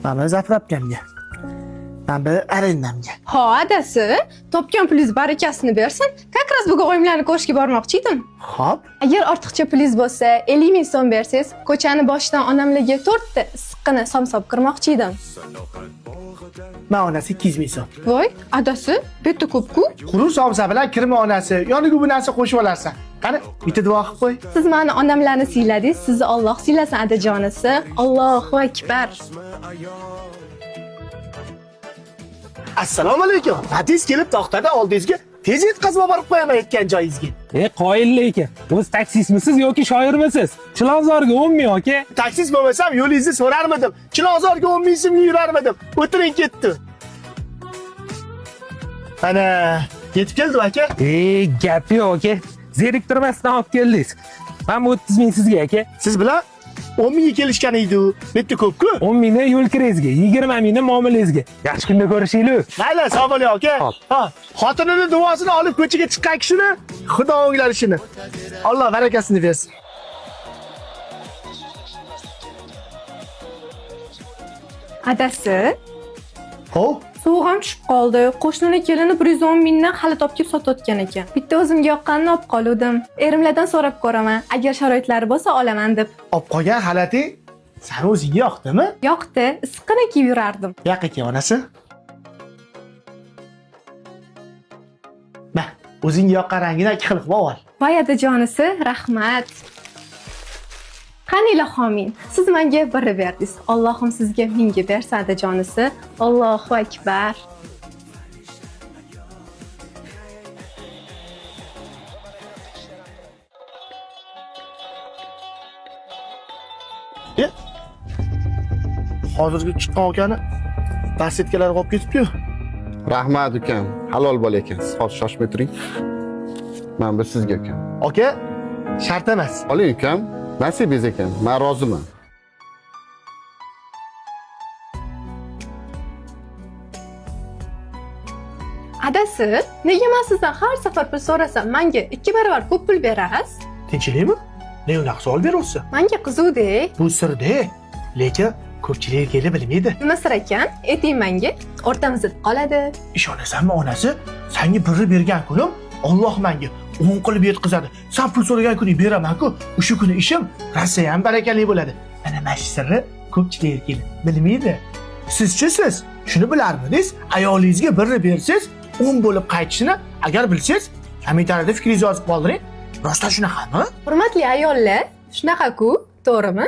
Mana zapravkamga. Mana bu arendamga. Ha, adasi, topgan pulingiz barakasini bersin. Как раз bugun oyimlarni ko'rishga bormoqchi edim. Xo'p. Agar ortiqcha pulingiz bo'lsa, 50 ming so'm bersangiz, ko'chani boshidan onamlarga 4 ta issiqqina somsab kirmoqchi edim. Mana onasi 200 ming so'm. Voy, adasi, bu yerda ko'p-ku. Qurur somsa bilan kirma onasi. Yoniga bu narsa qo'shib olarsan. Qani, bitta duo qilib qo'y. Siz meni onamlarni siyladingiz, sizni Alloh siylasin adajonisi. Allohu akbar. Assalomu alaykum. Batiz kelib to'xtadi oldingizga. Tez yetkazib borib qo'yaman aytgan joyingizga. Qoyilli aka, o'z taksismisiz yoki shoirmisiz? Chilonzorga 10 ming aka. Taksis bo'lmasam yo'lingizni so'rarmidim. Chilonzorga 10 ming so'm yurarmidim. O'tiring ketdi. Ana, yetib keldi aka. Gap yo'q aka. Zeriktirmasdan olib keldingiz. Men 30 ming sizga aka. Siz bilan 10 mingga kelishgan edi. Bitta ko'p-ku. 10 mingni yo'l kirangizga, 20 mingni muomalangizga. Yaxshi kunda ko'rishaylik. Mayli, sog' bo'ling aka. Hop. Ha, xotinini duosini olib ko'chaga chiqqan kishini Xudo o'nglar ishini. Alloh barakasini bersin. Adasi, Xo'p. suv ham tushib qoldi. Qo'shnini kelini 110 mingdan hali topib sotayotgan ekan. Bitta o'zimga yoqqanini olib qoldim. Erimlardan so'rab ko'raman. Agar sharoitlari bo'lsa olaman deb. Olib qolgan xalating sani o'zingga yoqdimi? Yoqdi, issiqqina kiyib yurardim. Yoq ekan onasi. Ma, o'zingga yoqqan rangini ikki xil qilib ol. Voy adajonisi, rahmat. Qani ilohomin, siz menga biri berdingiz. Allohim sizga mingga bersin adajonisi. Allohu akbar. Hozirgi chiqqan ukani barsetkalar olib ketibdi-yu. Rahmat ukam, halol bola ekansiz. Hozir shoshmay turing. Men bu sizga ukam. Aka, shart emas. Oling ukam, nasibingiz ekan. Men roziman. Adasi, nega men sizdan har safar pul so'rasam, menga 2 barobar ko'p pul berasiz? Tinchlikmi? Ne unaqa savol beryapsiz? Menga qizuvdi. Bu sirda, lekin ko'pchilik kelib bilmaydi. Nima sir ekan? Ayting menga, o'rtamizda qoladi. Ishonasanmi onasi? Senga birni bergan kunim Alloh menga 10 qilib yetkazadi. Sen pul so'ragan kuni beraman-ku, o'sha kuni ishim rosa ham barakali bo'ladi. Mana mana sirni ko'pchilik kelib bilmaydi. Sizchi siz shuni bilarmidingiz? Ayolingizga birni bersiz, 10 bo'lib qaytishini agar bilsangiz, kommentariyada fikringizni yozib qoldiring. Rostdan shunaqami? Hurmatli ayollar, shunaqa-ku, to'g'rimi?